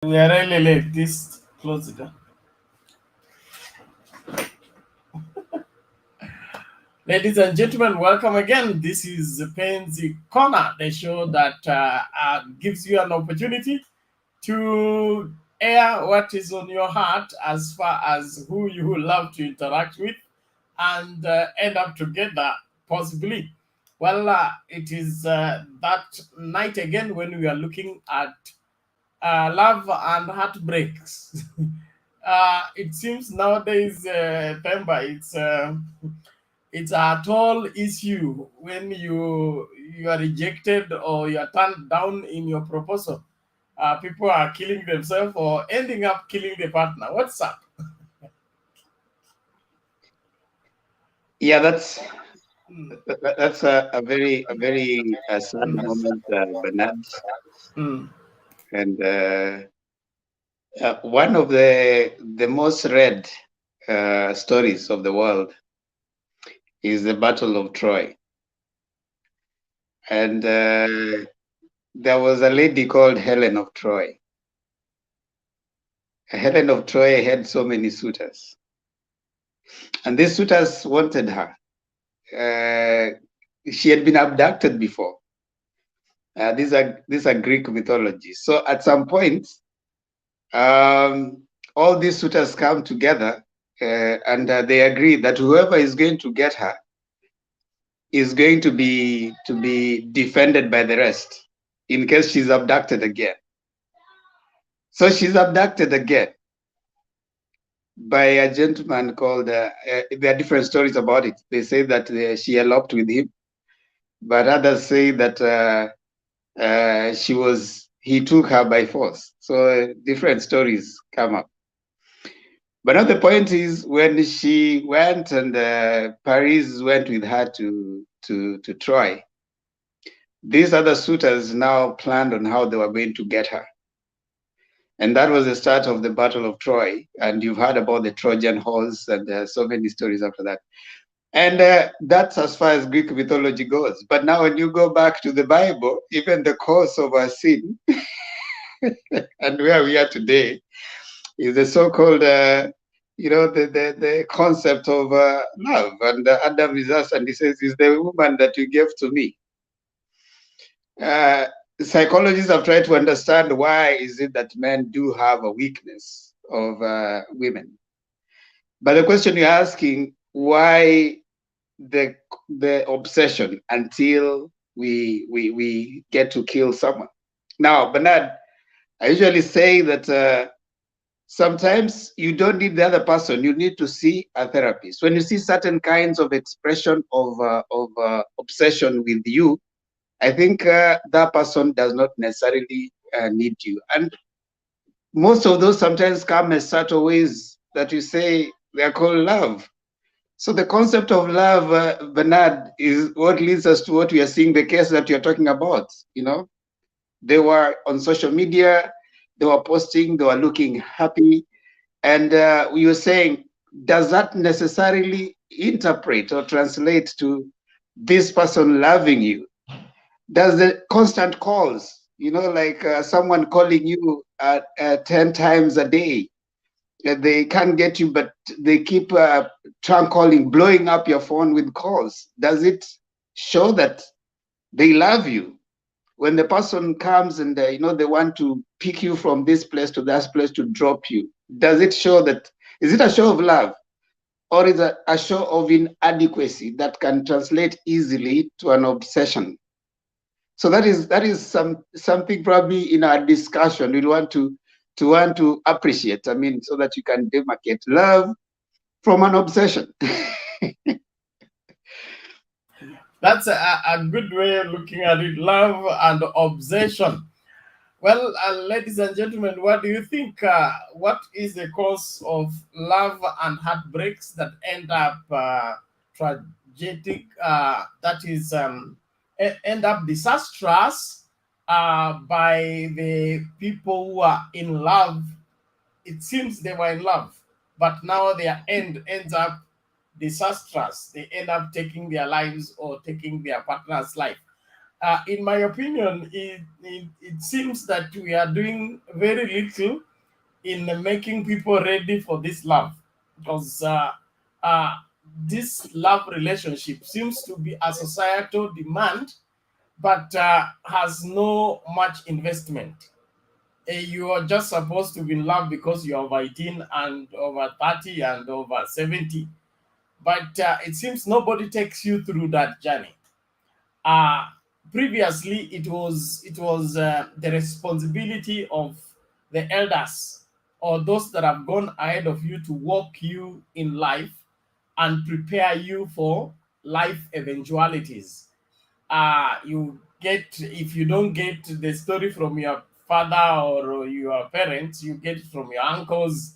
We are really late. This close it down. Ladies and gentlemen, welcome again. This is PENZI Kona, the show that gives you an opportunity to air what is on your heart as far as who you love to interact with and end up together, possibly. Well, it is that night again when we are looking at love and heartbreaks. It seems nowadays, Temba, it's a tall issue when you are rejected or you are turned down in your proposal. People are killing themselves or ending up killing the partner. What's up? Yeah, that's a very sad moment, Bernard, Mm. and one of the most read stories of the world is the Battle of Troy, and there was a lady called Helen of Troy. Helen of Troy had so many suitors, and these suitors wanted her. Uh, she had been abducted before. These are Greek mythology. So at some point, all these suitors come together and they agree that whoever is going to get her is going to be defended by the rest in case she's abducted again. So she's abducted again by a gentleman called. There are different stories about it. They say that she eloped with him, but others say that he took her by force. So different stories come up. But now the point is, when she went and Paris went with her to Troy, these other suitors now planned on how they were going to get her. And that was the start of the Battle of Troy. And you've heard about the Trojan horse and so many stories after that. And that's as far as Greek mythology goes. But now when you go back to the Bible, even the cause of our sin and where we are today is the so-called the concept of love. And Adam is asked, and he says, "Is the woman that you gave to me?" Uh, Psychologists have tried to understand why is it that men do have a weakness of women. But the question you're asking, why the obsession until we get to kill someone? Now, Bernard, I usually say that sometimes you don't need the other person. You need to see a therapist. When you see certain kinds of expression of obsession with you, I think that person does not necessarily need you. And most of those sometimes come as subtle ways that you say they are called love. So the concept of love, Bernard, is what leads us to what we are seeing, the case that you're talking about. They were on social media, they were posting, they were looking happy. And we were saying, does that necessarily interpret or translate to this person loving you? Does the constant calls, like someone calling you 10 times a day, they can't get you, but they keep trunk calling, blowing up your phone with calls. Does it show that they love you? When the person comes and they want to pick you from this place to that place to drop you, does it show that? Is it a show of love, or is it a show of inadequacy that can translate easily to an obsession? So that is something probably in our discussion we'll want to appreciate. I mean, so that you can demarcate love from an obsession. That's a good way of looking at it. Love and obsession. Well, ladies and gentlemen, what do you think? What is the cause of love and heartbreaks that end up tragic? That is, end up disastrous by the people who are in love. It seems they were in love, but now their end ends up disastrous. They end up taking their lives or taking their partner's life. In my opinion, it seems that we are doing very little in making people ready for this love, because uh, this love relationship seems to be a societal demand, but has no much investment. You are just supposed to be in love because you're over 18 and over 30 and over 70, but it seems nobody takes you through that journey. uh, Previously, it was the responsibility of the elders or those that have gone ahead of you to walk you in life and prepare you for life eventualities. You get, if you don't get the story from your father or your parents, you get it from your uncles,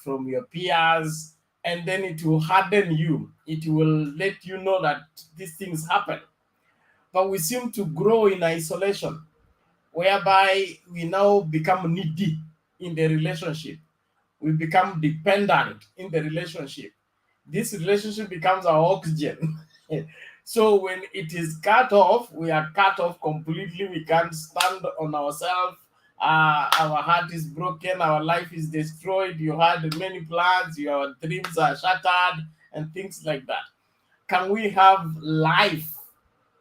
from your peers, and then it will harden you. It will let you know that these things happen. But we seem to grow in isolation, whereby we now become needy in the relationship. We become dependent in the relationship. This relationship becomes our oxygen. So when it is cut off, we are cut off completely. We can't stand on ourselves. Our heart is broken. Our life is destroyed. You had many plans. Your dreams are shattered, and things like that. Can we have life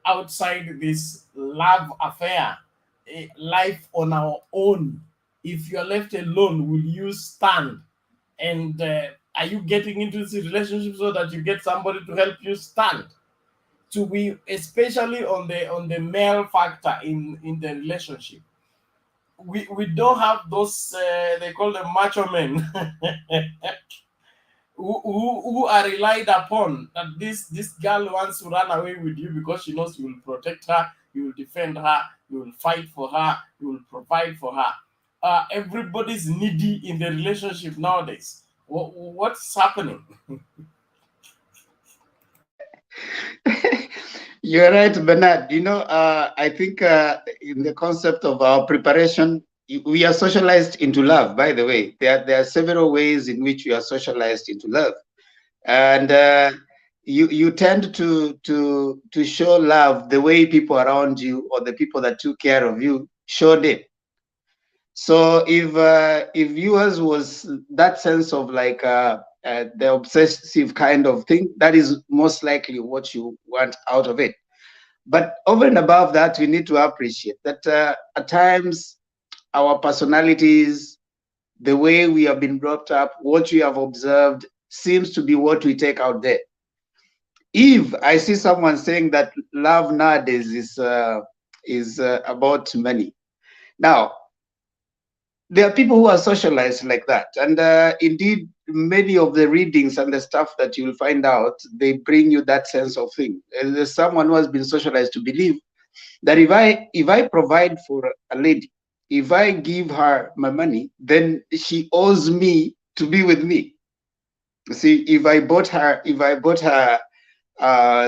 outside this love affair, a life on our own? If you're left alone, will you stand? And are you getting into this relationship so that you get somebody to help you stand? To be, especially on the male factor in the relationship, we don't have those they call them macho men who are relied upon, that this girl wants to run away with you because she knows you will protect her, you will defend her, you will fight for her, you will provide for her. Everybody's needy in the relationship nowadays. What's happening? You're right, Bernard. I think in the concept of our preparation, we are socialized into love. By the way, there are several ways in which we are socialized into love, and you tend to show love the way people around you or the people that took care of you showed it. So if yours was that sense of like the obsessive kind of thing, that is most likely what you want out of it. But over and above that, we need to appreciate that at times our personalities, the way we have been brought up, what we have observed, seems to be what we take out there. If I see someone saying that love nowadays is about money, now there are people who are socialized like that, and indeed, many of the readings and the stuff that you'll find out, they bring you that sense of thing. There's someone who has been socialized to believe that if I provide for a lady, if I give her my money, then she owes me to be with me. See, if I bought her,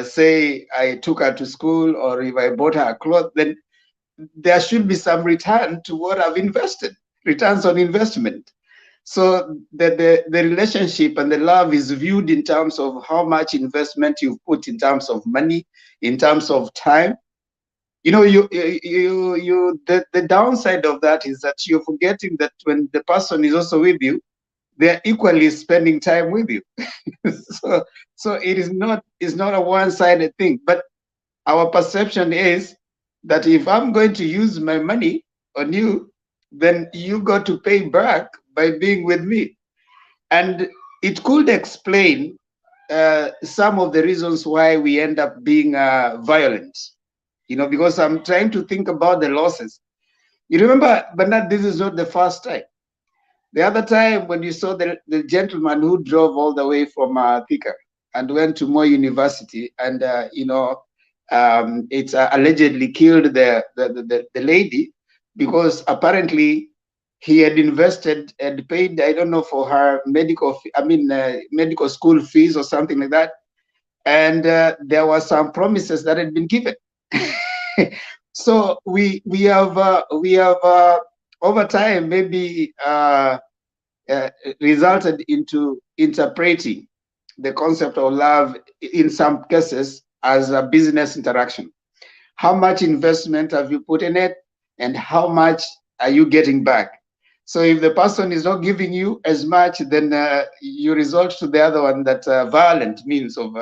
say I took her to school, or if I bought her clothes, then there should be some return to what I've invested, returns on investment. So the relationship and the love is viewed in terms of how much investment you've put, in terms of money, in terms of time. The downside of that is that you're forgetting that when the person is also with you, they're equally spending time with you. so so it's not a one-sided thing. But our perception is that if I'm going to use my money on you, then you got to pay back by being with me. And it could explain some of the reasons why we end up being violent. Because I'm trying to think about the losses. You remember, Bernard, this is not the first time. The other time when you saw the gentleman who drove all the way from Thika and went to Moy University, and it's allegedly killed the lady, because apparently he had invested and paid, I don't know, for her medical school fees or something like that, and there were some promises that had been given. So we have over time maybe resulted into interpreting the concept of love in some cases as a business interaction. how much investment have you put in it, and how much are you getting back? So if the person is not giving you as much, then you resort to the other one, that violent means of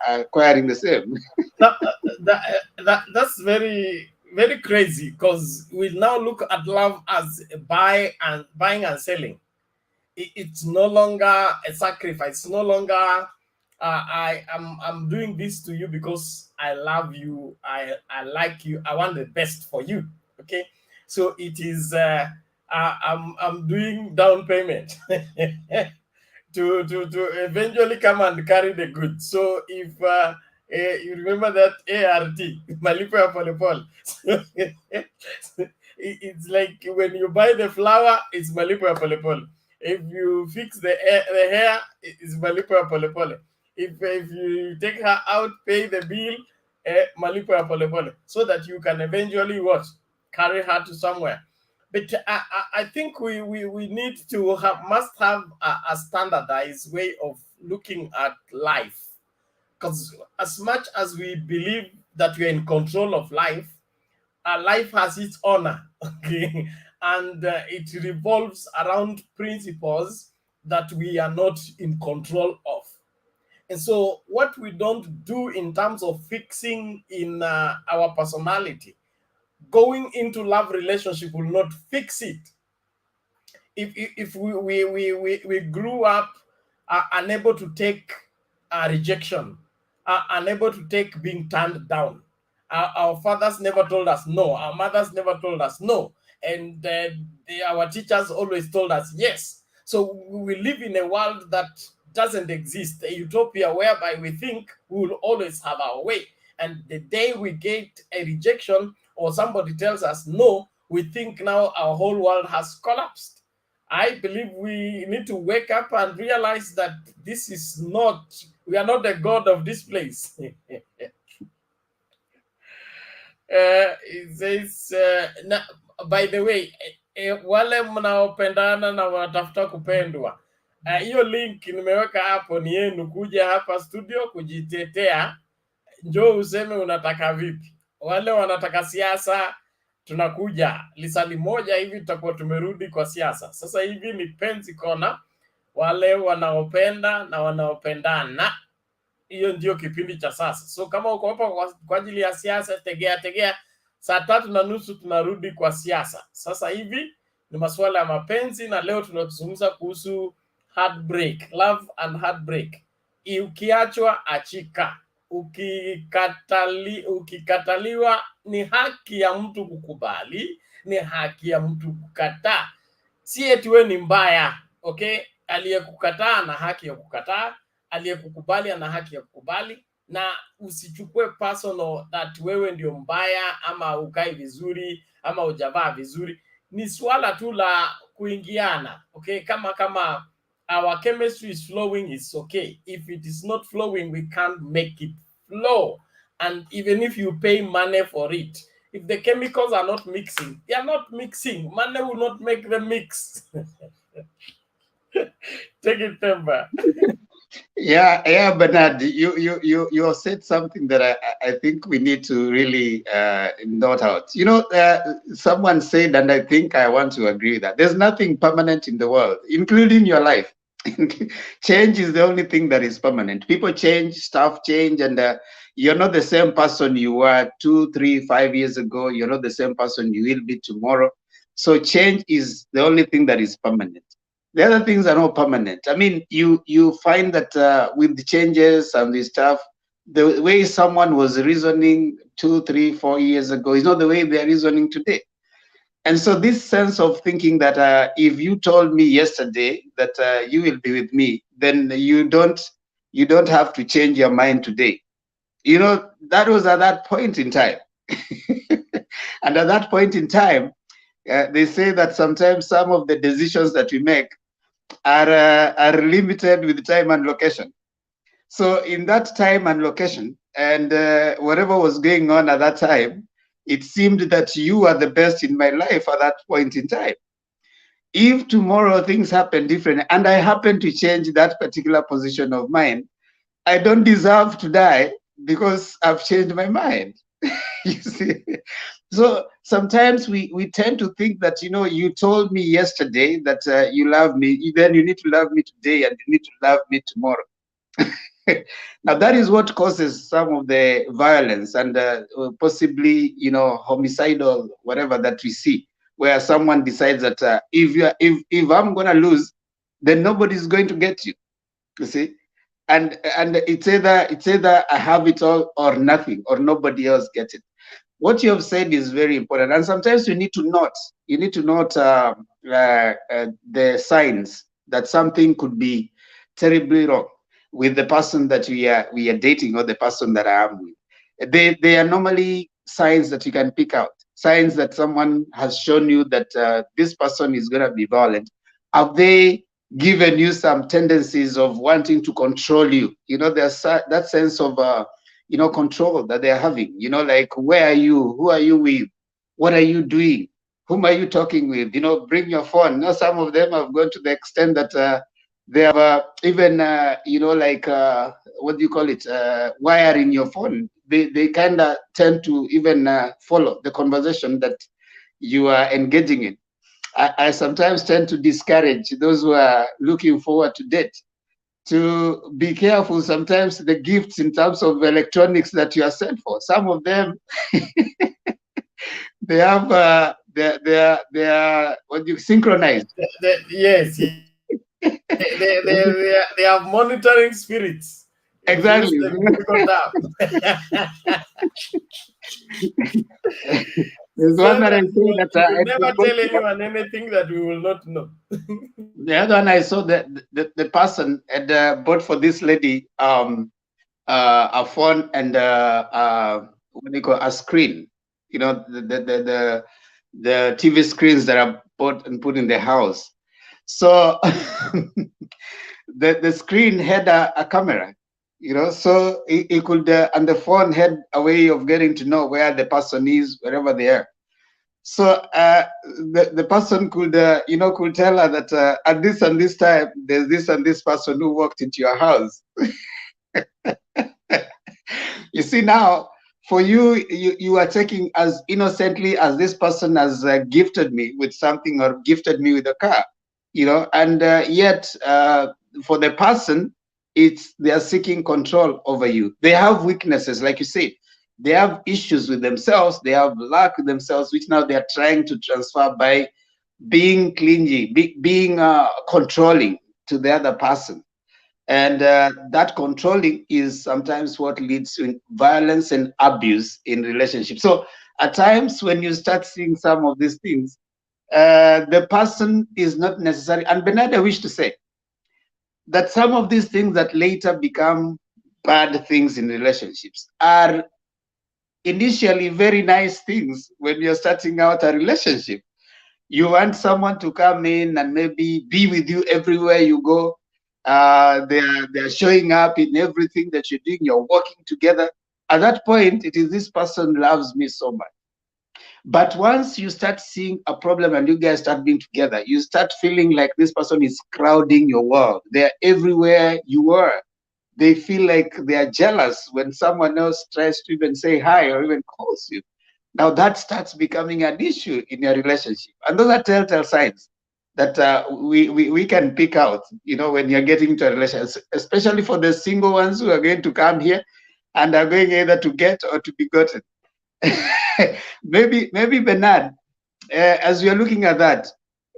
acquiring the same. That, that's very very crazy, because we now look at love as buying and selling. It's no longer a sacrifice. It's no longer I'm doing this to you because I love you, I like you, I want the best for you. Okay, so it is I'm doing down payment to eventually come and carry the goods. So if you remember that ART, malipo ya polepole. It's like when you buy the flour, it's malipo ya polepole. If you fix the hair, it's malipo ya polepole. If you take her out, pay the bill, malipo ya polepole, so that you can eventually what, carry her to somewhere. But I think we need to must have a standardized way of looking at life, because as much as we believe that we are in control of life, life has its honor. Okay, and it revolves around principles that we are not in control of. And so what we don't do in terms of fixing in our personality, going into love relationship will not fix it. If we grew up unable to take rejection, unable to take being turned down, our fathers never told us no, our mothers never told us no, and our teachers always told us yes. So we live in a world that doesn't exist, a utopia whereby we think we will always have our way, and the day we get a rejection or somebody tells us no, we think now our whole world has collapsed. I believe we need to wake up and realize that this is not, we are not the God of this place. It says, by the way, wale mnaopendana na wanatafuta kupendwa, hiyo link nimeweka hapo, ni yenu kuja hapa studio kujitetea, njoo useme unataka vipi. Wale wanataka siasa, tunakuja lisali moja hivi tutakuwa tumerudi kwa siasa. Sasa hivi ni Penzi Kona, wale wanaopenda na wanaopendana. Hiyo ndio kipindi cha sasa. So kama uko hapa kwa ajili ya siasa, tegea saa 3:30 tunarudi kwa siasa. Sasa hivi ni masuala ya mapenzi, na leo tunazungumza kuhusu heartbreak, love and heartbreak. Ukiachwa achika, ukikataliwa, ni haki ya mtu kukubali, ni haki ya mtu kukataa. Si eti wewe ni mbaya, okay? Aliyekukataa ana haki ya kukataa, aliyekukubali ana haki ya kukubali, na usichukue personal that wewe ndio mbaya ama ukai vizuri ama hujavaa vizuri. Ni swala tu la kuingiana, okay? Kama our chemistry is flowing, it's okay. If it is not flowing, we can't make it flow. And even if you pay money for it, if the chemicals are not mixing, they are not mixing. Money will not make them mix. Take it, Temba. Yeah, Bernard, you said something that I think we need to really note out. Someone said, and I think I want to agree with that, there's nothing permanent in the world, including your life. Change is the only thing that is permanent. People change, stuff change, and you're not the same person you were 2, 3, 5 years ago. You're not the same person you will be tomorrow. So change is the only thing that is permanent. The other things are not permanent. I mean, you find that with the changes and this stuff, the way someone was reasoning 2, 3, 4 years ago is not the way they're reasoning today. And so this sense of thinking that if you told me yesterday that you will be with me, then you don't have to change your mind today. That was at that point in time. And at that point in time, they say that sometimes some of the decisions that we make are limited with time and location. So in that time and location, and whatever was going on at that time, it seemed that you are the best in my life at that point in time. If tomorrow things happen different and I happen to change that particular position of mine, I don't deserve to die because I've changed my mind. You see, so sometimes we tend to think that, you told me yesterday that you love me, then you need to love me today, and you need to love me tomorrow. Now that is what causes some of the violence and possibly, homicidal whatever that we see, where someone decides that if I'm gonna lose, then nobody's going to get you. You see, and it's either I have it all or nothing, or nobody else gets it. What you have said is very important, and sometimes you need to note the signs that something could be terribly wrong with the person that we are dating, or the person that I am with. They are normally signs that you can pick out, signs that someone has shown you that this person is going to be violent. Have they given you some tendencies of wanting to control you? There's that sense of control that they're having. Like, where are you? Who are you with? What are you doing? Whom are you talking with? Bring your phone. Some of them have gone to the extent that they have even, like, what do you call it? Wiring your phone. They kind of tend to even follow the conversation that you are engaging in. I sometimes tend to discourage those who are looking forward to date to be careful sometimes the gifts in terms of electronics that you are sent for. Some of them, they have they are what you synchronized. Yes, they have monitoring spirits. If you use Exactly. them, you pick on There's so one that I that saw that you will I never forgot. tell anyone anything that we will not know. The other one I saw that the person had bought for this lady a phone and what do you call, a screen. The TV screens that are bought and put in the house. So the screen had a camera, so it could, and the phone had a way of getting to know where the person is, wherever they are. So the person could, could tell her that at this and this time, there's this and this person who walked into your house. You see, now for you are taking as innocently as this person has gifted me with something, or gifted me with a car, and yet for the person, they are seeking control over you. They have weaknesses, like you said. They have issues with themselves. They have lack with themselves, which now they are trying to transfer by being clingy, being controlling to the other person. And that controlling is sometimes what leads to violence and abuse in relationships. So at times when you start seeing some of these things, the person is not necessary. And Bernard, I wish to say that some of these things that later become bad things in relationships are initially very nice things when you're starting out a relationship. You want someone to come in and maybe be with you everywhere you go. They are showing up in everything that you're doing. You're working together. At that point, it is, this person loves me so much. But once you start seeing a problem and you guys start being together, you start feeling like this person is crowding your world. They're everywhere you are. They feel like they are jealous when someone else tries to even say hi or even calls you. Now that starts becoming an issue in your relationship. And those are telltale signs that we can pick out, when you're getting into a relationship, especially for the single ones who are going to come here and are going either to get or to be gotten. maybe Bernard, as we are looking at that,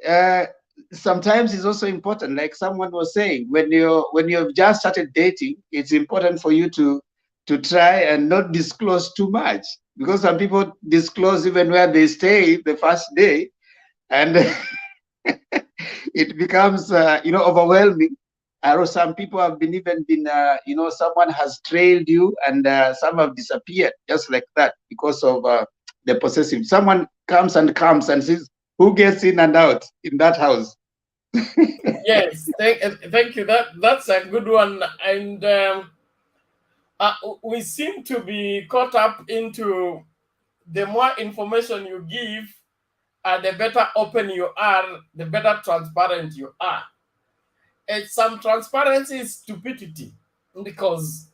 uh, sometimes it's also important, like someone was saying, when you've just started dating, it's important for you to try and not disclose too much, because some people disclose even where they stay the first day, and it becomes overwhelming. Or some people have been someone has trailed you, and some have disappeared just like that because of the possessive. Someone comes and says, who gets in and out in that house? Yes, thank you. That's a good one. And we seem to be caught up into the more information you give, the better open you are, the better transparent you are. And some transparency is stupidity, because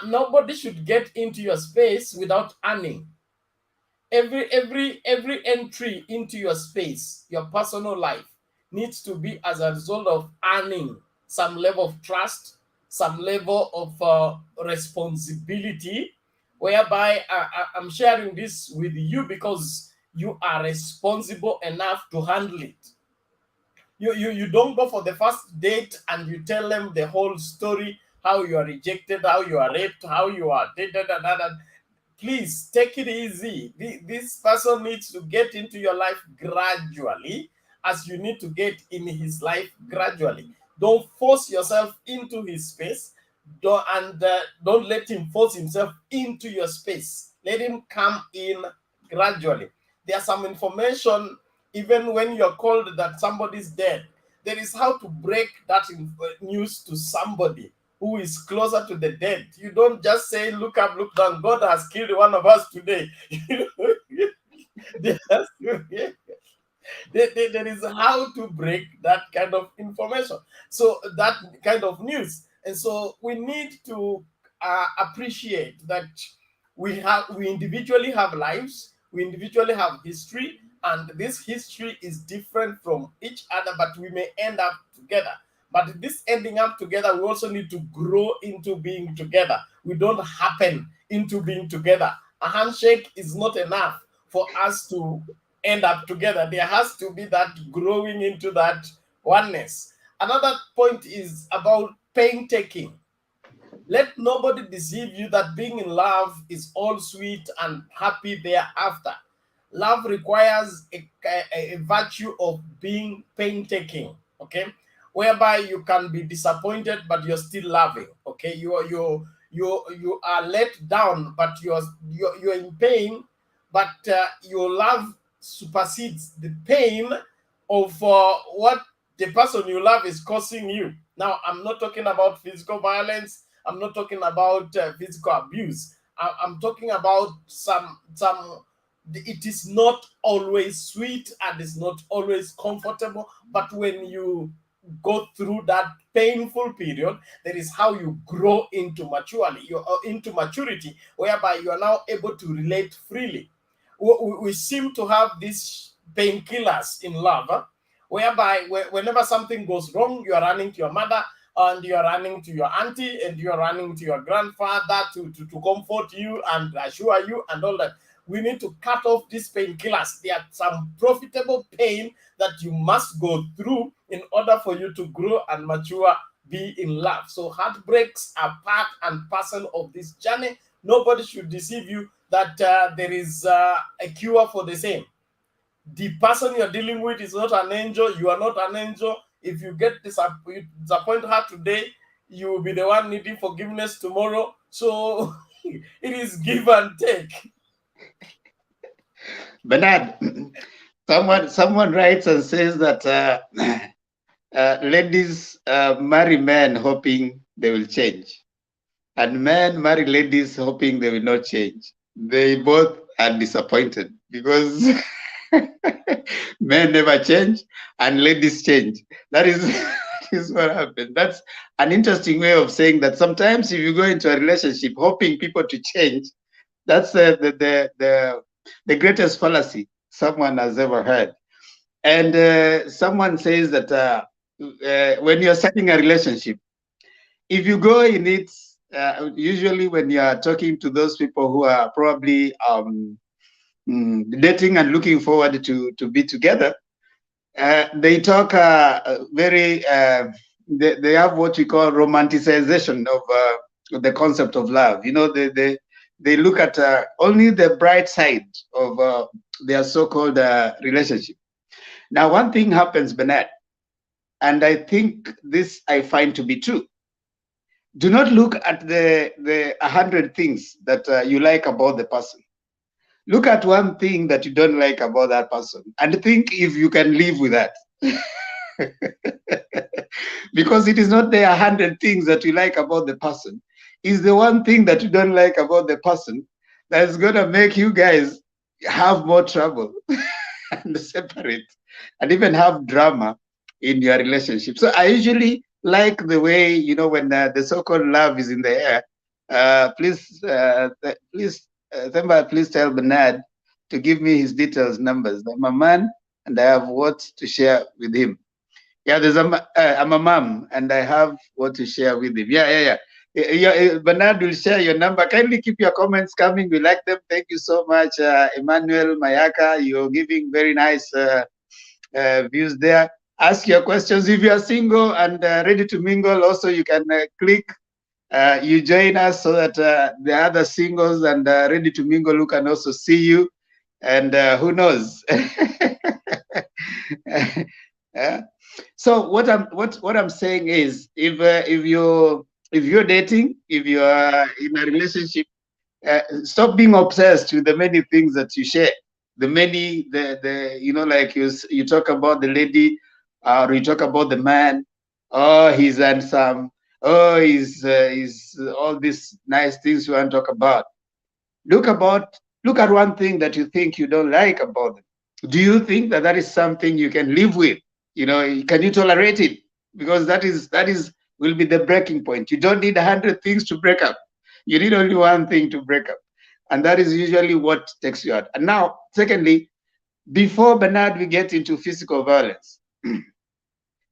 nobody should get into your space without earning. Every entry into your space, your personal life, needs to be as a result of earning some level of trust, some level of responsibility, whereby I'm sharing this with you because you are responsible enough to handle it. You don't go for the first date and you tell them the whole story, how you are rejected, how you are raped, how you are please take it easy. This person needs to get into your life gradually, as you need to get in his life gradually. Don't force yourself into his space. Don't let him force himself into your space. Let him come in gradually. There's some information, even when you're called that somebody's dead, there is how to break that news to somebody who is closer to the dead. You don't just say, look up, look down. God has killed one of us today. There there is how to break that kind of information. So that kind of news. And so we need to appreciate that we individually have lives, we individually have history, and this history is different from each other, but we may end up together. But this ending up together, we also need to grow into being together. We don't happen into being together. A handshake is not enough for us to end up together. There has to be that growing into that oneness. Another point is about pain taking. Let nobody deceive you that being in love is all sweet and happy thereafter. Love requires a virtue of being painstaking, okay, whereby you can be disappointed but you're still loving, okay. You are let down but you're in pain, but your love supersedes the pain of what the person you love is causing you. Now, I'm not talking about physical violence. I'm not talking about physical abuse. I'm talking about some. It is not always sweet and it's not always comfortable, but when you go through that painful period, that is how you grow into maturity, whereby you are now able to relate freely. We seem to have these painkillers in love, whereby whenever something goes wrong, you are running to your mother, and you are running to your auntie, and you are running to your grandfather to comfort you and assure you and all that. We need to cut off these painkillers. There are some profitable pain that you must go through in order for you to grow and mature, be in love. So heartbreaks are part and parcel of this journey. Nobody should deceive you that there is a cure for the same. The person you're dealing with is not an angel. You are not an angel. If you disappoint her today, you will be the one needing forgiveness tomorrow. So it is give and take. Bernard, someone writes and says that ladies marry men hoping they will change, and men marry ladies hoping they will not change. They both are disappointed because men never change and ladies change. That is, that is what happens. That's an interesting way of saying that sometimes if you go into a relationship hoping people to change, that's the greatest fallacy someone has ever heard. And someone says that when you're starting a relationship, if you go in it, usually when you are talking to those people who are probably dating and looking forward to be together, they talk very, they have what we call romanticization of the concept of love. You know, they look at only the bright side of their so-called relationship. Now, one thing happens, Bernard, and I think this I find to be true. Do not look at the 100 things that you like about the person. Look at one thing that you don't like about that person and think if you can live with that. Because it is not the 100 things that you like about the person. It's the one thing that you don't like about the person that's going to make you guys have more trouble and separate and even have drama in your relationship. So I usually like the way, you know, when the so-called love is in the air, please Themba, please tell Bernard to give me his details, numbers. I'm a man, and I have what to share with him. Yeah, I'm a mom, and I have what to share with him. Yeah. Bernard will share your number. Kindly keep your comments coming. We like them. Thank you so much, Emmanuel Mayaka. You're giving very nice views there. Ask your questions. If you are single and ready to mingle, also you can click. You join us so that the other singles and ready to mingle who can also see you. And who knows? Yeah. So what I'm saying is, if you're dating, if you are in a relationship, stop being obsessed with the many things that you share. The many the like you talk about the lady, or you talk about the man. Oh, he's handsome. Oh, he's all these nice things you want to talk about. Look at one thing that you think you don't like about them. Do you think that that is something you can live with? Can you tolerate it? Because that is will be the breaking point. You don't need 100 things to break up. You need only one thing to break up, and that is usually what takes you out. And now, secondly, before Bernard, we get into physical violence.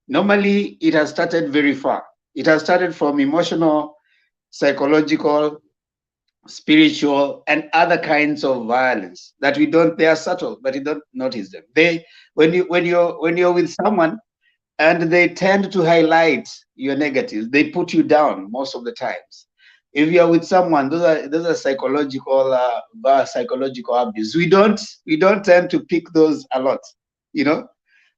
Normally, it has started very far. It has started from emotional, psychological, spiritual, and other kinds of violence that we don't. They are subtle, but you don't notice them. When you're with someone and they tend to highlight your negatives, they put you down most of the times. If you're with someone, those are psychological abuse. We don't tend to pick those a lot. You know,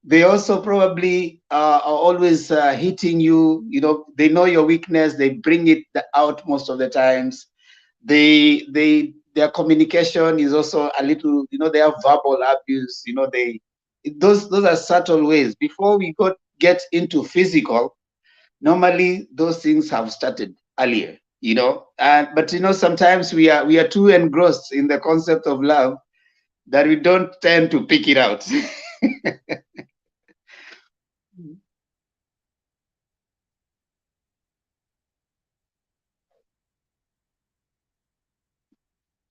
they also probably are always hitting you. They know your weakness. They bring it out most of the times. Their communication is also a little. They have verbal abuse. Those are subtle ways. Before we get into physical, normally those things have started earlier. But sometimes we are too engrossed in the concept of love that we don't tend to pick it out.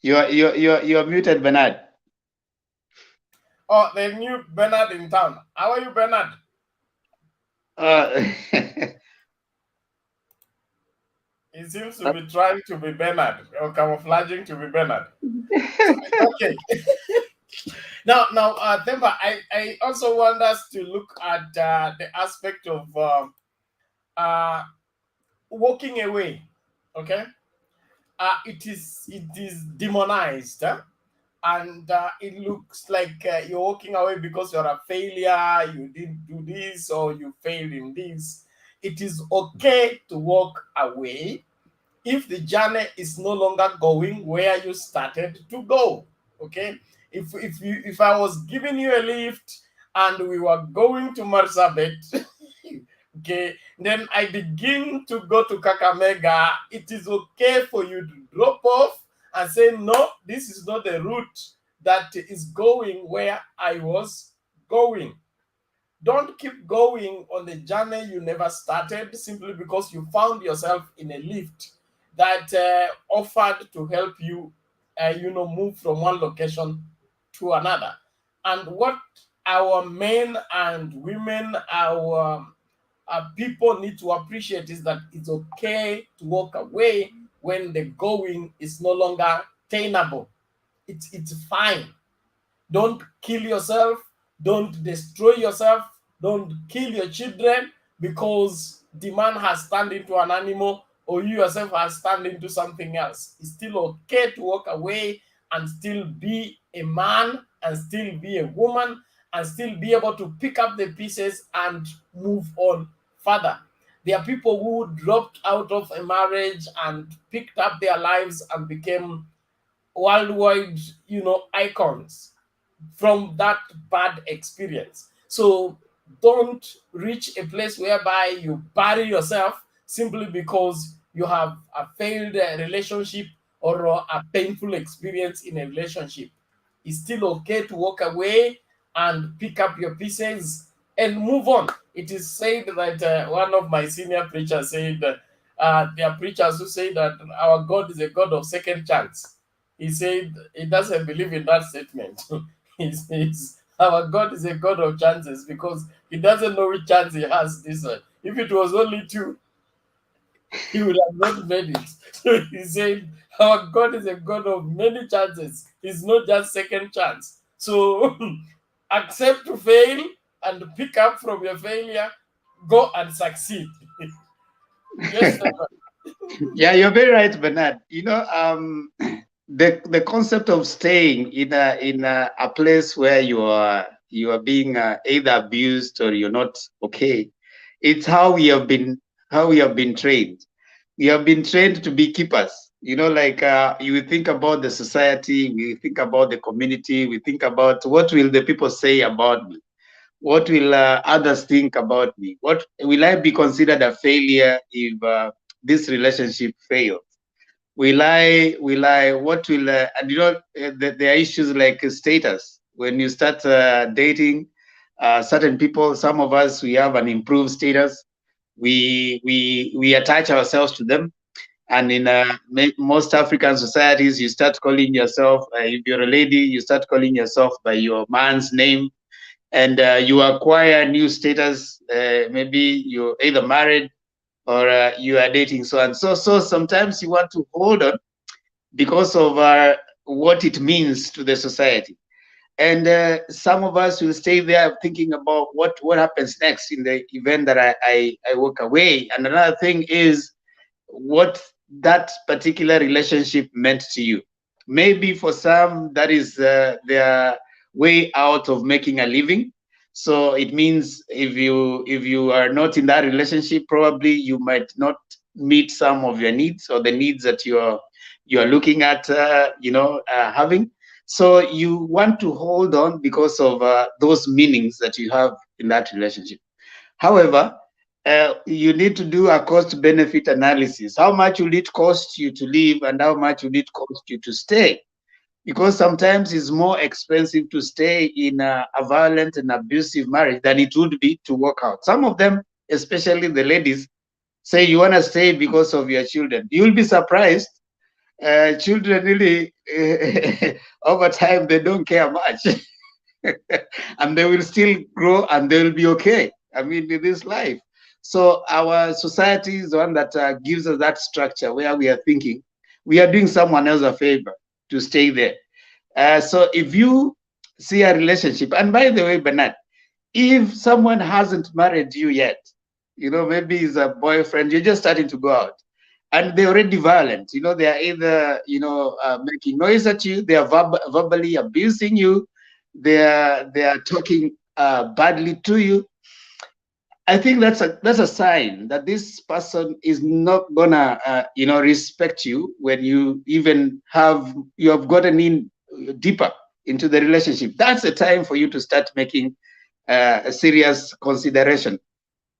You're muted, Bernard. Oh, the new Bernard in town. How are you, Bernard? Uh, He seems to be trying to be Bernard or camouflaging to be Bernard. So, okay. Now, Themba, I also want us to look at the aspect of uh, walking away. Okay, it is demonized, and it looks like you're walking away because you're a failure. You didn't do this, or you failed in this. It is okay to walk away if the journey is no longer going where you started to go. Okay, if I was giving you a lift and we were going to Marsabit, okay, then I begin to go to Kakamega, it is okay for you to drop off and say, no, this is not the route that is going where I was going. Don't keep going on the journey you never started simply because you found yourself in a lift that offered to help you, move from one location to another. And what our men and women, our people need to appreciate is that it's okay to walk away when the going is no longer tenable. It's fine. Don't kill yourself. Don't destroy yourself. Don't kill your children because the man has turned into an animal or you yourself has turned into something else. It's still okay to walk away and still be a man and still be a woman and still be able to pick up the pieces and move on further. There are people who dropped out of a marriage and picked up their lives and became worldwide, icons from that bad experience. So don't reach a place whereby you bury yourself simply because you have a failed relationship or a painful experience in a relationship. It's still okay to walk away and pick up your pieces and move on. It is said that one of my senior preachers said that there are preachers who say that our God is a God of second chance. he said he doesn't believe in that statement. He says our God is a God of chances because he doesn't know which chance he has this one. If it was only two, he would have not made it. So he said, our God is a God of many chances. He's not just second chance. So accept to fail and pick up from your failure, go and succeed. Yes, Stefan. Yeah, you're very right, Bernard. The concept of staying in a place where you are being either abused or you're not okay, it's how we have been trained. We have been trained to be keepers. Like you think about the society, we think about the community, we think about what will the people say about me, what will others think about me, what will I be considered a failure if this relationship fails. Will I, what will, and there are issues like status. When you start dating certain people, some of us, we have an improved status. We attach ourselves to them. And in most African societies, you start calling yourself, if you're a lady, you start calling yourself by your man's name, and you acquire new status. Maybe you're either married or you are dating, so and so. So sometimes you want to hold on because of what it means to the society. And some of us will stay there thinking about what happens next in the event that I walk away. And another thing is what that particular relationship meant to you. Maybe for some, that is their way out of making a living. So it means if you are not in that relationship, probably you might not meet some of your needs or the needs that you are looking at having. So you want to hold on because of those meanings that you have in that relationship. However, you need to do a cost benefit analysis. How much will it cost you to leave and how much will it cost you to stay? Because sometimes it's more expensive to stay in a violent and abusive marriage than it would be to walk out. Some of them, especially the ladies, say you want to stay because of your children. You'll be surprised. Children really, over time, they don't care much. And they will still grow and they will be okay. I mean, in this life. So our society is the one that gives us that structure where we are thinking we are doing someone else a favor to stay there. So if you see a relationship, and by the way, Bernard, if someone hasn't married you yet, maybe he's a boyfriend, you're just starting to go out, and they're already violent. They are either making noise at you, they are verbally abusing you, they are talking badly to you. I think that's a sign that this person is not gonna respect you when you have gotten in deeper into the relationship. That's the time for you to start making a serious consideration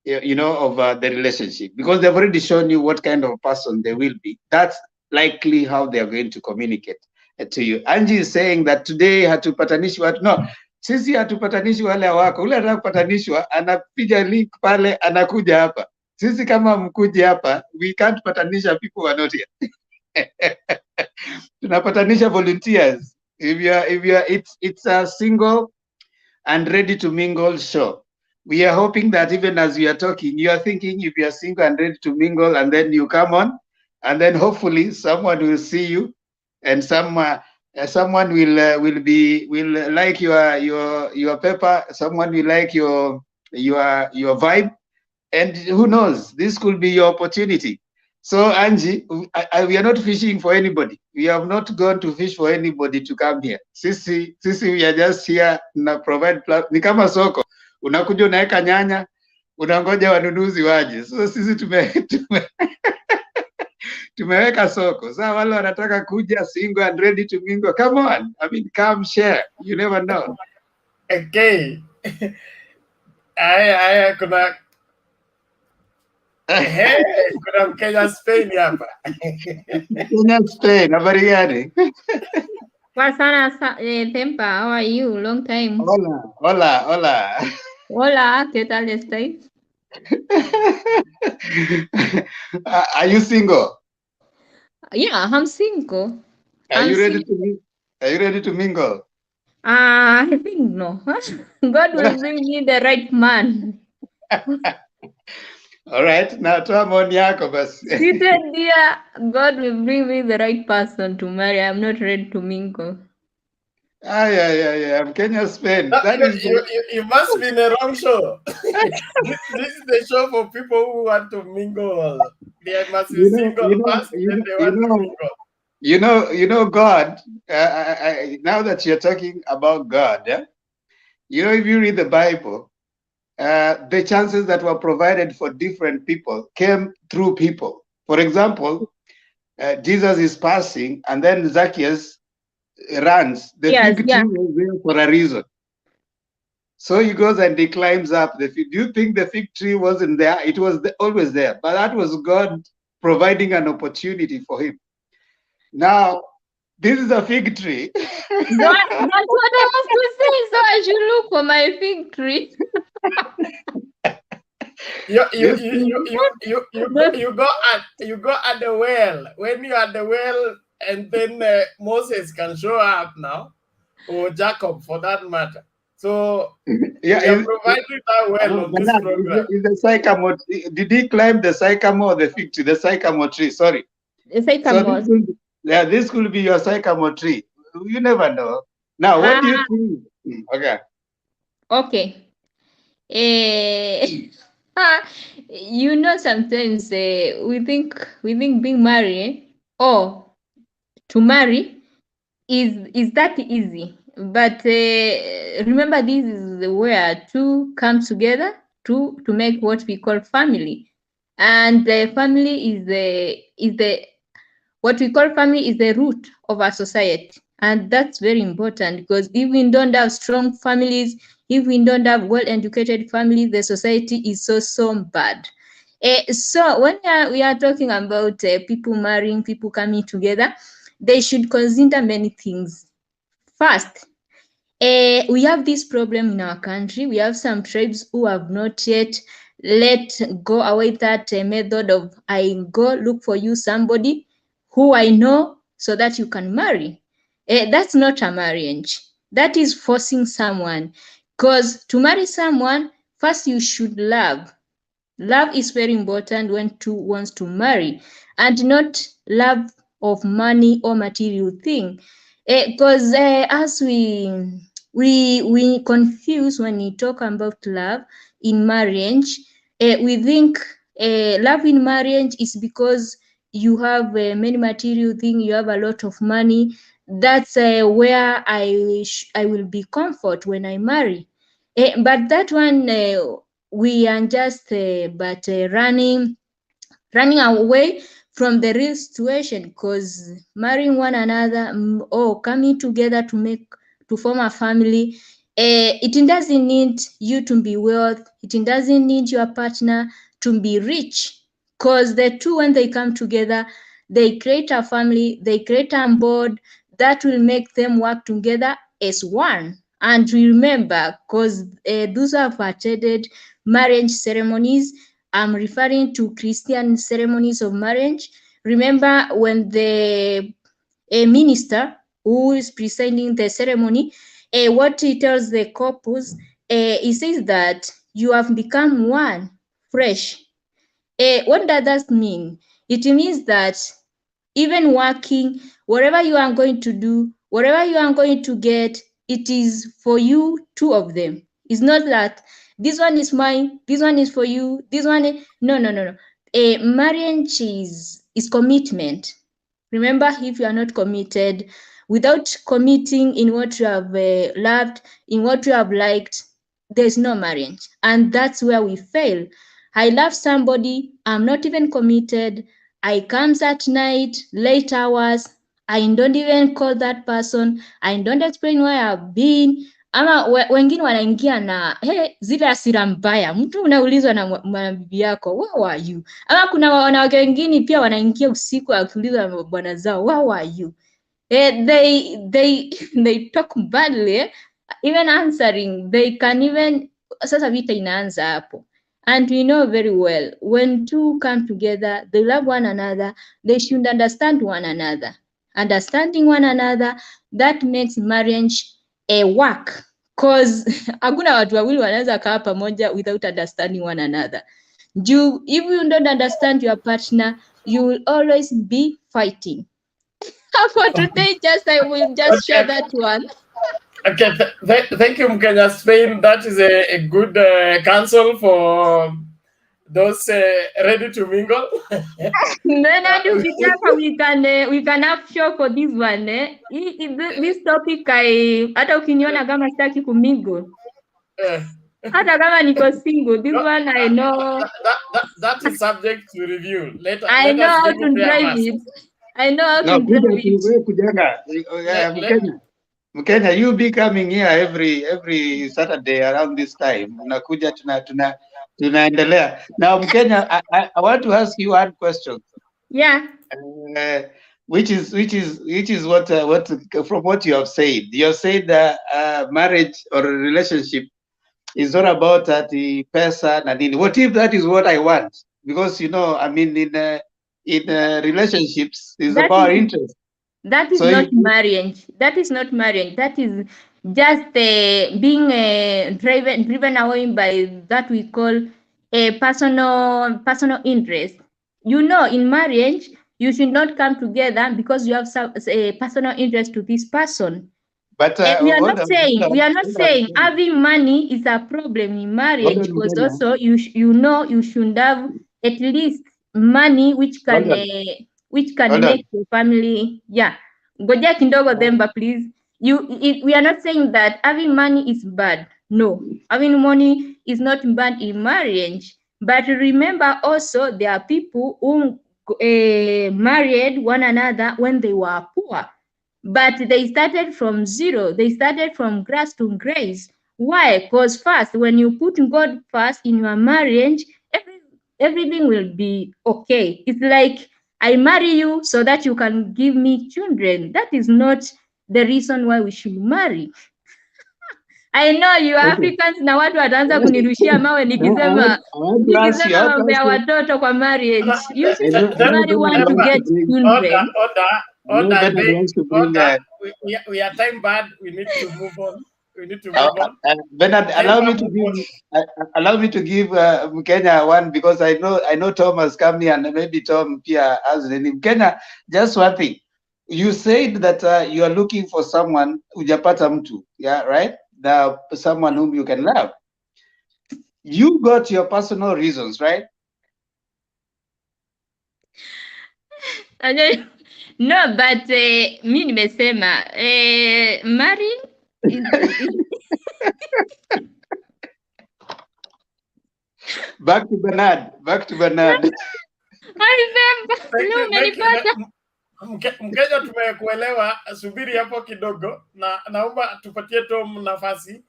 of the relationship, because they've already shown you what kind of person they will be. That's likely how they are going to communicate to you. Angie is saying that today hatupatanishi watu. No, sisi hatupatanishi wale wako. Ule anataka kupatanishwa anapiga link pale, anakuja hapa. Sisi kama mkuji hapa, we can't patanisha people who are not here. Tunapatanisha volunteers. It's a single and ready to mingle show. We are hoping that even as we are talking, you are thinking if you are single and ready to mingle, and then you come on, and then hopefully someone will see you, and someone will like your paper. Someone will like your vibe, and who knows, this could be your opportunity. So Angie, we are not fishing for anybody. We have not gone to fish for anybody to come here. Sisi we are just here na provide ni kama soko. Unakuja unaweka nyanya, unangoja wanunuzi waje. So sisi tumeweka soko. Sasa wale wanataka kuja single and ready to mingle. Come on. I mean, come share. You never know. Okay. Aya kuna kuna Mkenya Spain hapa. Kenya Spain, habari gani? Poa sana Tempa, how are you? Long time. Hola. Hola, ¿qué tal estáis? Are you single? Yeah, I'm single. Are you ready to Are you ready to mingle? I think no. God will bring me the right man. All right. Now, tuamo ni yako basi. Seated there, God will bring me the right person to marry. I'm not ready to mingle. Yeah. Kenya's Spain. That is You must be in the wrong show. This is the show for people who want to mingle. They must be single first, then they want to mingle. God. Now that you're talking about God, yeah? If you read the Bible, the chances that were provided for different people came through people. For example, Jesus is passing, and then Zacchaeus runs. The fig tree was there for a reason. So he goes and he climbs up the fig. Do you think the fig tree wasn't there? It was always there, but that was God providing an opportunity for him. Now, this is a fig tree. That's what I have to say. So I should look for my fig tree. You go at the well. When you're at the well, and then Moses can show up now, or Jacob for that matter. So Yeah, we are providing that well on this program. Is the sycamore? Did he climb the sycamore or the fig tree? The sycamore tree. Sorry. The sycamore. So this could be your sycamore tree. You never know. Now, what do you think? Okay. Okay. Sometimes we think being married or to marry is that easy. But remember, this is where two come together to make what we call family, and the family is the what we call family is the root of our society. And that's very important, because if we don't have strong families, if we don't have well-educated families, the society is so bad. So when we are talking about people marrying, people coming together, they should consider many things. First, we have this problem in our country. We have some tribes who have not yet let go away that method of I go look for you somebody who I know so that you can marry. That's not a marriage. That is forcing someone. Because to marry someone, first you should love. Love is very important when two wants to marry, and not love of money or material thing. Because as we confuse when we talk about love in marriage, we think love in marriage is because you have many material things, you have a lot of money. That's where I will be comfort when I marry. But that one we are just running away from the real situation, because marrying one another or coming together to form a family, it doesn't need you to be wealth, it doesn't need your partner to be rich, because the two, when they come together, they create a family, they create a bond that will make them work together as one. And remember, because those who have attended marriage ceremonies, I'm referring to Christian ceremonies of marriage. Remember, when a minister who is presiding the ceremony, what he tells the couples, he says that you have become one, fresh. What does that mean? It means that even working, whatever you are going to do, whatever you are going to get, it is for you, two of them. It's not that this one is mine, this one is for you, this one no. A marriage is commitment. Remember, if you are not committed, without committing in what you have loved, in what you have liked, there's no marriage. And that's where we fail. I love somebody, I'm not even committed, I comes at night, late hours, I don't even call that person, I don't explain where I've been. Ama wengine wanaingia na zile hasira mbaya, mtu unaulizwa na bibi yako, where are you? Ama kuna wanawake wengine pia wanaingia usiku akiulizwa na bwana zao, where are you? They talk badly, even answering they can even, sasa vita inaanza hapo. And we know very well, when two come together, they love one another, they should understand one another. understanding one another, that makes marriage a work. Cause hakuna watu wawili wanaweza kaa pamoja without understanding one another. If you don't understand your partner, you will always be fighting. For today, I will just share that one. Okay, thank you, Mkenya Spain. That is a good counsel for those ready to mingle. we can have show for this one. This topic, hata ukiniona kama sitaki kumingle. Hata kama niko single, this one I know. That is subject to review. I know how to drive it. I know how to drive it. Mkenya, you be coming here every Saturday around this time. Unakuja tunaendelea. Now Mkenya, I want to ask you one question. Yeah. Which is what from what you have said. You have said that marriage or a relationship is not about the person and in. What if that is what I want? Because I mean, in relationships, is about interest. That is not marriage. That is not marriage. That is just being driven away by that we call a personal interest. In marriage, you should not come together because you have a personal interest to this person. But we are not saying having money is a problem in marriage, because also you should have at least money which can make your family. Yeah. Ngoja kidogo Themba, please. We are not saying that having money is bad. No, having money is not bad in marriage. But remember also, there are people who married one another when they were poor. But they started from zero. They started from grass to grace. Why? Because first, when you put God first in your marriage, everything will be okay. It's like, I marry you so that you can give me children. That is not the reason why we should marry. I know you Africans na watu wataanza kunirushia mawe nikisema mambo ya watoto kwa marriage. You should marry one to get children. Order. We are time bad. We need to move on. Bernard, allow me to give Mkenya one, because I know Tom has come here and maybe Tom Pia has any. Mkenya, just one thing. You said that you are looking for someone hujapata mtu, yeah, right? Someone whom you can love. You got your personal reasons, right? No, but mi nimesema marrying Back to Bernard. Mkenya, tumekuelewa. Subiri hapo kidogo, na naomba tupatie Tom nafasi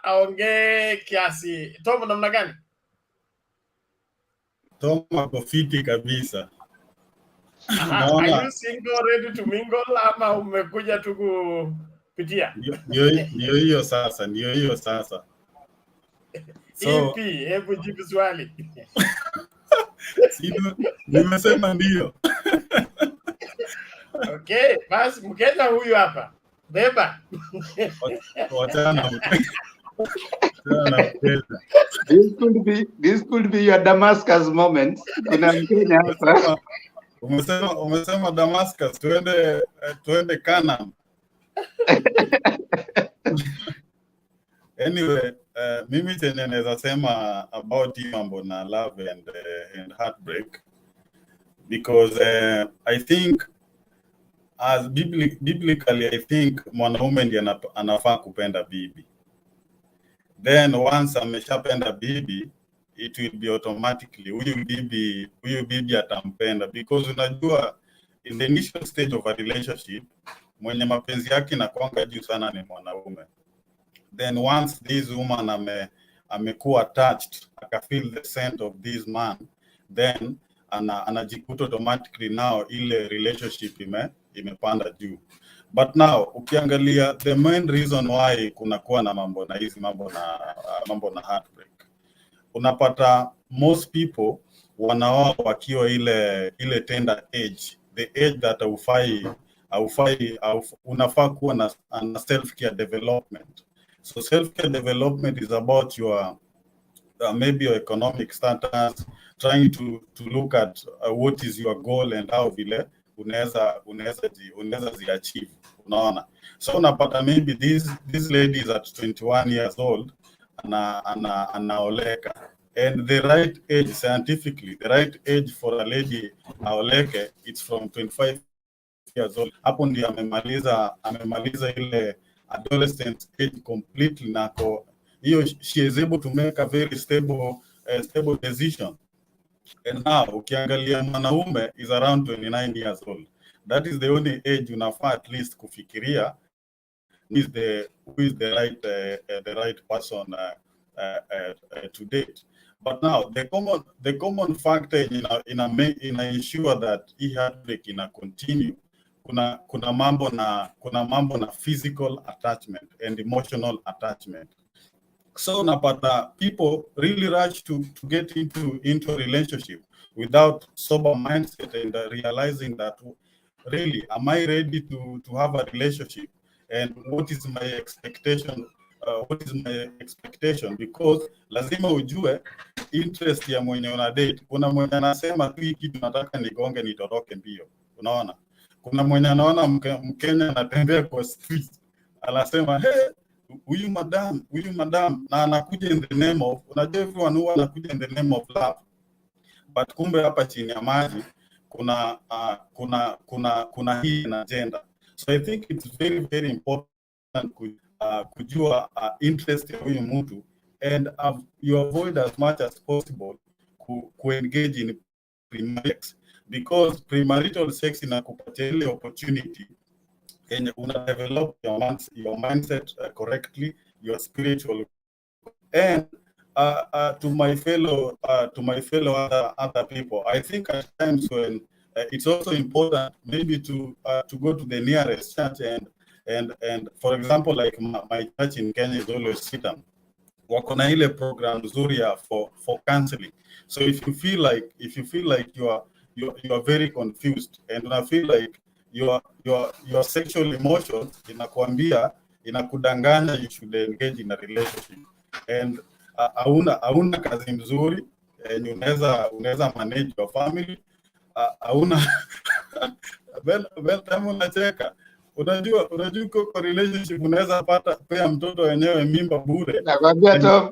aongee kiasi. Tom, namna gani? Tom ako fiti kabisa. Are you single, ready to mingle, ama umekuja tu kupitia? Ndio hiyo sasa. So, hebu jibu swali. Nimesema ndio. Okay, basi Mkenya huyu hapa. Beba. Wachana. This could be your Damascus moment. Kuna Mkenya hapa. Umesema Damascus, tuende Canaan. Anyway, mimi tena naweza sema about mambo na love and heartbreak, because I think as biblically I think mwanaume ndiye anafaa kupenda bibi. Then once ameshapenda bibi, it will be automatically huyu bibi atampenda, because unajua in the initial stage of a relationship mwenye mapenzi yake inakuanga juu sana ni mwanaume. Then once this woman amekuwa attached, aka feel the scent of this man, then anajikuta automatically now ile relationship imepanda juu. But now ukiangalia the main reason why kunakuwa na mambo na heartbreak, unapata most people wanaoa wakiwa ile tender age, the age that unafaa kuwa na self-care development. So self-care development is about your maybe your economic status, trying to look at what is your goal and how vile unaweza achieve, unaona. So unapata maybe this lady is at 21 years old, anaoleka, and the right age, scientifically the right age for a lady aoleke, it's from 25 years old. Hapo ndio amemaliza ile adolescent age completely, nako hiyo she is able to make a very stable decision. And now ukiangalia mwanaume is around 29 years old. That is the only age unafaa at least kufikiria who is the right person to date. But now the common factor in ensure that hii heartbreak ina continue, kuna mambo na physical attachment and emotional attachment. So napata people really rush to get into a relationship without sober mindset and realizing that really, am I ready to have a relationship, and what is my expectation? Because lazima ujue interest ya mwenye una date. Kuna mwenye anasema tu hii kitu nataka nigonge nitoroke mbio, unaona. Kuna mwenye anaona Mkenya anatembea kwa street anasema hey, huyu madam, na anakuja in the name of, unajua everyone huwa anakuja in the name of love, but kumbe hapa chini ya maji kuna hii agenda. So I think it's very, very important kujua interest ya huyu mtu, and you avoid as much as possible ku engage in premarital sex, because premarital sex inakupatia ile opportunity and una develop your mindset correctly, your spiritual, and to my fellow other people, I think at times when it's also important maybe to go to the nearest church, and for example, like my church in Kenya is always Sitam, wako na ile program nzuri for counseling. So if you feel like you are very confused and una feel like your sexual emotions inakudanganya, you should engage in a relationship, and hauna kazi mzuri and unaweza manage your family, hauna time unacheka. Unajua kwa relationship unaweza pea mtoto wenyewe mimba bure. Nakwambia Tom,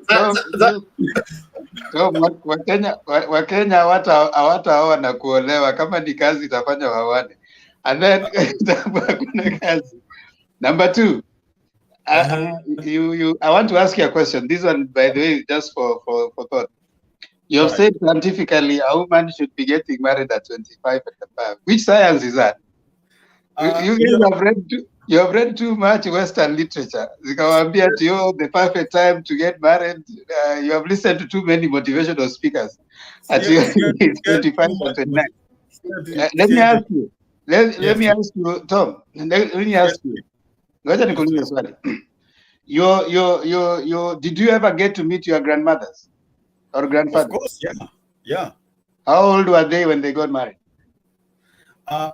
Wakenya hawataoa na kuolewa, kama ni kazi itafanya wawane, and then kuna kazi. Number two, I want to ask you a question. This one, by the way, just for thought. You have said scientifically a woman should be getting married at 25 and above. Which science is that? You have read too much Western literature. Zikawambia to you the perfect time to get married. You have listened to too many motivational speakers at 25 and 29. Let me ask you. Let me ask you, Tom. Let me ask you. Did you ever get to meet your grandmothers or grandfathers? Of course, yeah. How old were they when they got married?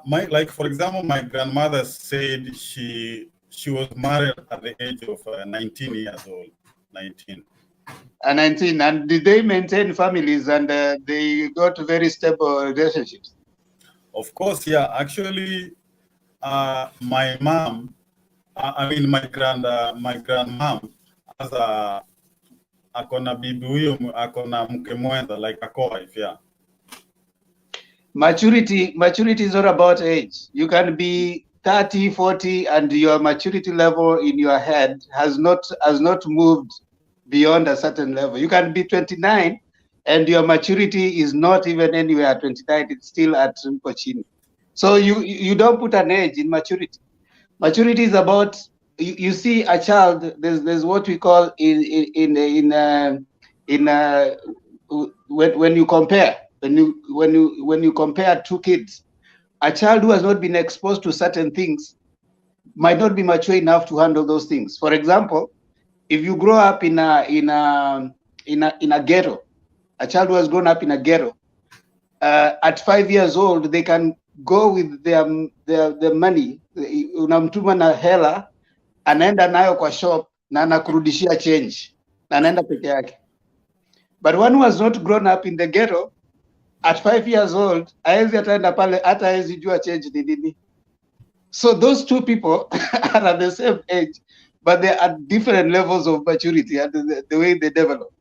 Like for example, my grandmother said she was married at the age of 19 years old. 19. 19. And did they maintain families and they got very stable relationships? Of course, yeah. Actually, my mom, my grandmom, as akona bibi huyo, akona mke mwenza, like a co-wife, yeah. Maturity is not about age. You can be 30, 40, and your maturity level in your head has not moved beyond a certain level. You can be 29, and your maturity is not even anywhere at 29. It's still at Kochini. So you don't put an age in maturity. Maturity is about, you see a child. There's what we call when you compare. When you compare two kids, a child who has not been exposed to certain things might not be mature enough to handle those things. For example, if you grow up in a ghetto, a child who has grown up in a ghetto, at 5 years old, they can go with their money, unamtuma na hela, anaenda nayo kwa shop na anakurudishia change na anaenda peke yake. But one who has not grown up in the ghetto, at 5 years old, haezi ataenda pale, hata haezi jua change ni nini. So those two people are at the same age, but they're at different levels of maturity and the way they develop.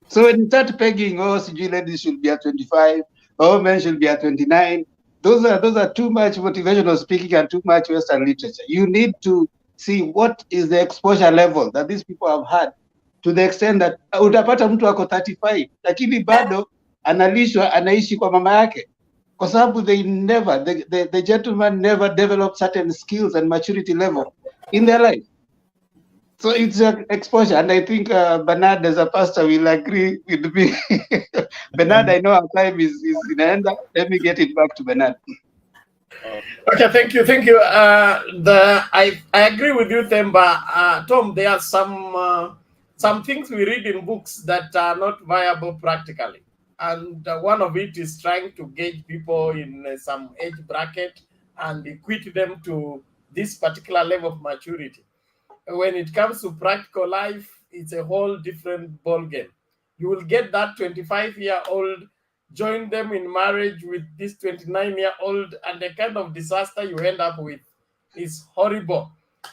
So when you start pegging, oh, CG ladies should be at 25, oh, men should be at 29, those are too much motivational speaking and too much Western literature. You need to see what is the exposure level that these people have had, to the extent that utapata mtu ako 35 lakini bado analishwa, anaishi kwa mama yake, kwa sababu the gentleman never developed certain skills and maturity level in their life. So it's exposure, and I think Bernard, as a pastor, will agree with me. Bernard, I know our time is in the end. Let me get it back to Bernard. Okay, thank you. I agree with you, Themba. Tom, there are some things we read in books that are not viable practically, and one of it is trying to gauge people in some age bracket and equate them to this particular level of maturity. When it comes to practical life, it's a whole different ballgame. You will get that 25-year-old, join them in marriage with this 29-year-old, and the kind of disaster you end up with is horrible.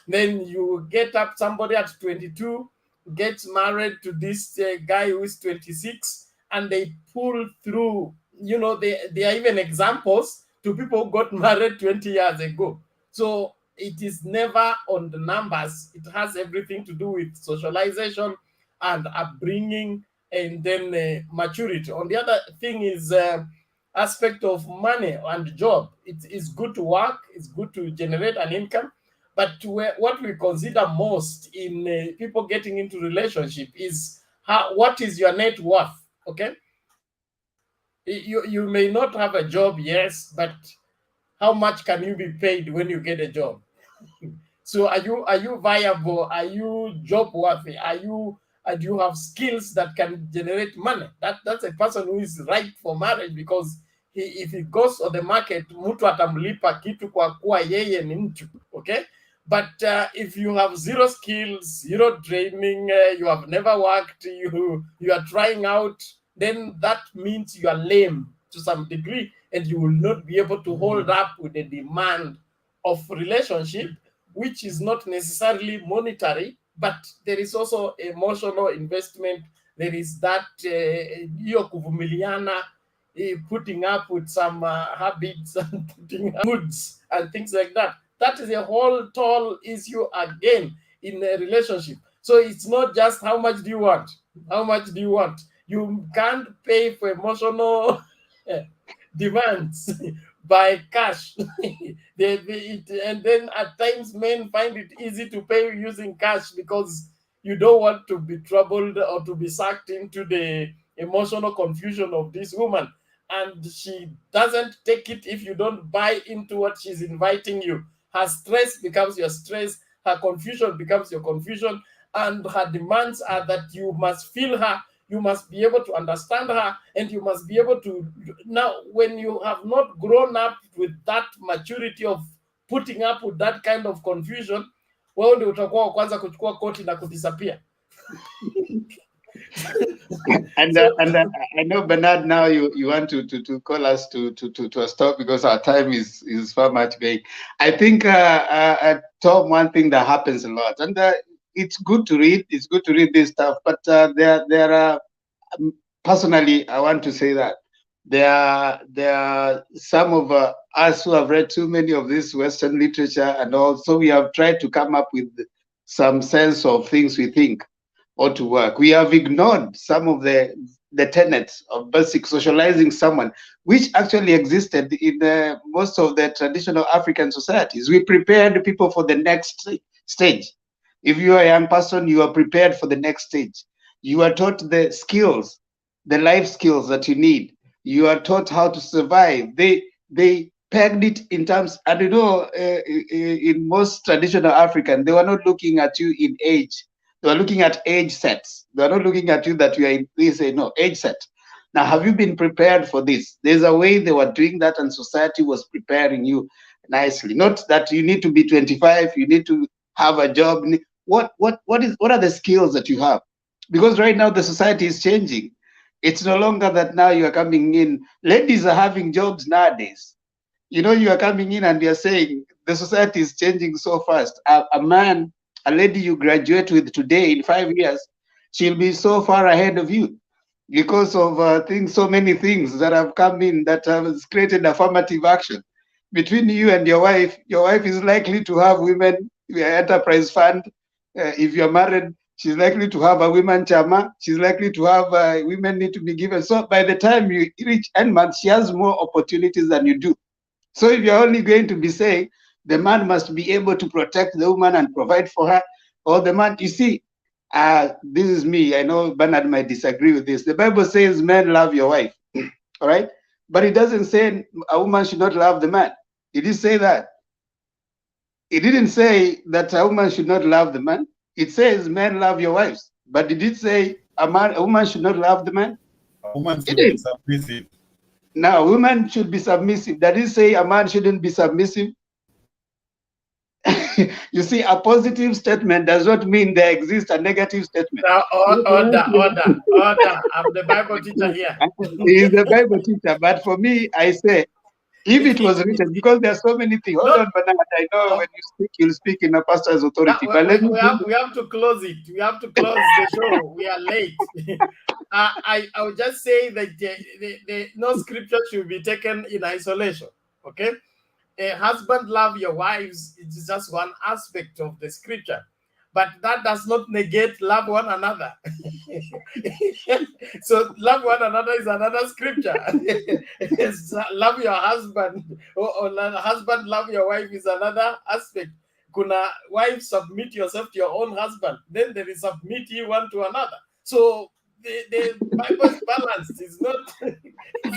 Then you get up somebody at 22, gets married to this guy who is 26, and they pull through. You know, there are even examples to people who got married 20 years ago. So it is never on the numbers. It has everything to do with socialization and upbringing, and then maturity. On the other thing is aspect of money and job. It is good to work. It's good to generate an income. But what we consider most in people getting into relationship is what is your net worth, okay? You may not have a job, yes, but how much can you be paid when you get a job? So are you viable? Are you job worthy? Do you have skills that can generate money? That's a person who is ripe for marriage, because if he goes on the market, mtu atamlipa kitu kwa kuwa yeye ni mtu, okay? But if you have zero skills, zero training, you have never worked, you are trying out, then that means you are lame to some degree, and you will not be able to hold up with the demand of relationship, which is not necessarily monetary, but there is also emotional investment. There is that kuvumiliana, putting up with some habits and putting up moods and things like that. That is a whole tall issue again in a relationship. So it's not just how much do you want? How much do you want? You can't pay for emotional demands by cash. And then at times men find it easy to pay using cash because you don't want to be troubled or to be sucked into the emotional confusion of this woman. And she doesn't take it if you don't buy into what she's inviting you. Her stress becomes your stress, her confusion becomes your confusion, and her demands are that you must feel her, you must be able to understand her, and you must be able to. Now, when you have not grown up with that maturity of putting up with that kind of confusion, wewe ndio utakuwa wa kwanza kuchukua koti na kudisappear. And I know, Bernard, now you want to call us to a stop because our time is far much big. I think Tom, one thing that happens a lot, and it's good to read. It's good to read this stuff, but there are personally, I want to say that there are some of us who have read too many of this Western literature, and also we have tried to come up with some sense of things we think ought to work. We have ignored some of the tenets of basic socializing someone, which actually existed in most of the traditional African societies. We prepared people for the next stage. If you are a young person, you are prepared for the next stage. You are taught the skills, the life skills that you need. You are taught how to survive. They pegged it in terms, and you know, in most traditional African, they were not looking at you in age. They were looking at age sets. They are not looking at you that you are in this, no, age set. Now, have you been prepared for this? There's a way they were doing that, and society was preparing you nicely. Not that you need to be 25, you need to have a job. What are the skills that you have? Because right now the society is changing. It's no longer that now you are coming in. Ladies are having jobs nowadays. You know, you are coming in and you're saying the society is changing so fast. A man, a lady you graduate with today in 5 years, she'll be so far ahead of you because of things, so many things that have come in that have created affirmative action between you and your wife. Your wife is likely to have women enterprise fund. If you're married, she's likely to have a women chama. She's likely to have women need to be given. So by the time you reach end month, she has more opportunities than you do. So if you're only going to be saying the man must be able to protect the woman and provide for her, or the man, you see, this is me. I know Bernard might disagree with this. The Bible says, men, love your wife. All right? But it doesn't say a woman should not love the man. It did say that. It didn't say that a woman should not love the man. It says, men, love your wives. But did it say a woman should not love the man? A woman should be submissive. Now, women should be submissive. Does it say a man shouldn't be submissive? You see, a positive statement does not mean there exists a negative statement. Now, order. I'm the Bible teacher here. He's the Bible teacher, but for me, I say, if it was written, because there are so many things. Hold on, Bernard. I know when you speak, you'll speak in a pastor's authority. But we have to close it. We have to close the show. We are late. I would just say that no scripture should be taken in isolation. Okay, a husband love your wives. It is just one aspect of the scripture, but that does not negate love one another. So love one another is another scripture. Love your husband or husband love your wife is another aspect. Kuna wife, submit yourself to your own husband. Then there is submit you one to another. So the Bible is balanced. It's not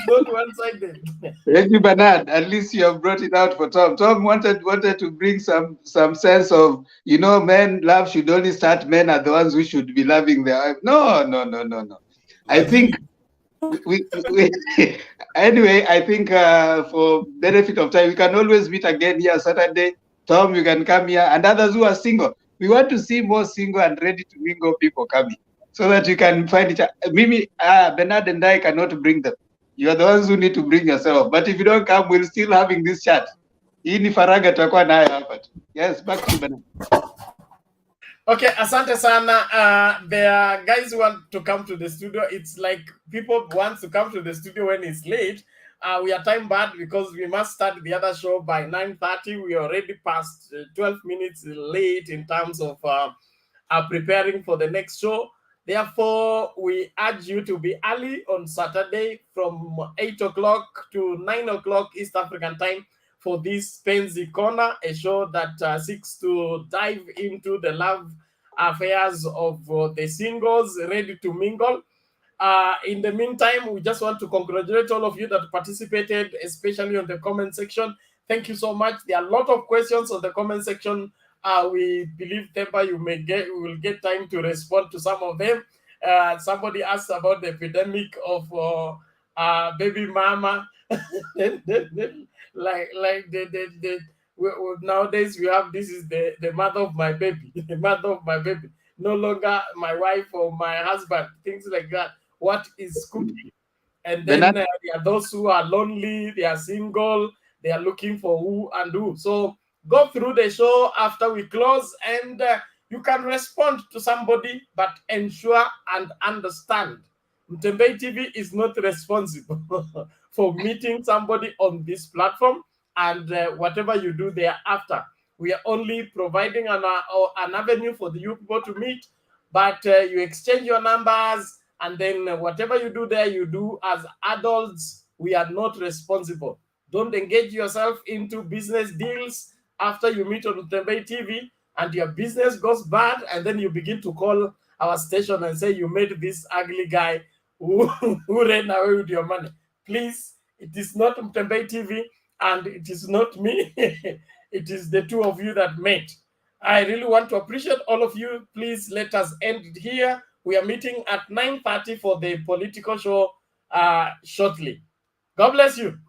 one-sided. Thank you, Bernard. At least you have brought it out for Tom. Tom wanted to bring some sense of, you know, men love should only start. Men are the ones who should be loving their wife. No. I think we anyway. I think for benefit of time, we can always meet again here Saturday. Tom, you can come here, and others who are single. We want to see more single and ready to mingle people coming, so that you can find each other. Mimi, Bernard and I cannot bring them. You are the ones who need to bring yourself. But if you don't come, we're still having this chat. Hii ni faraga tutakuwa nayo hapa. Yes, back to you, Bernard. Okay, asante sana. There are guys who want to come to the studio. It's like people want to come to the studio when it's late. We are time bad because we must start the other show by 9:30. We are already past 12 minutes late in terms of preparing for the next show. Therefore, we urge you to be early on Saturday from 8 o'clock to 9 o'clock East African time for this PENZI Kona, a show that seeks to dive into the love affairs of the singles ready to mingle. In the meantime, we just want to congratulate all of you that participated, especially on the comment section. Thank you so much. There are a lot of questions on the comment section. We believe, Tempa, you will get time to respond to some of them. Somebody asked about the epidemic of baby mama. Nowadays we have, this is the mother of my baby, the mother of my baby. No longer my wife or my husband, things like that. What is cooking? And then there are those who are lonely, they are single, they are looking for who and who. So go through the show after we close, and you can respond to somebody, but ensure and understand Mtembei TV is not responsible for meeting somebody on this platform and whatever you do thereafter. We are only providing an avenue for you people to meet, but you exchange your numbers, and then whatever you do there, you do as adults. We are not responsible. Don't engage yourself into business deals after you meet on Mtembei TV and your business goes bad, and then you begin to call our station and say you made this ugly guy who ran away with your money. Please, it is not Mtembei TV and it is not me. It is the two of you that met. I really want to appreciate all of you. Please let us end it here. We are meeting at 9:30 for the political show shortly. God bless you.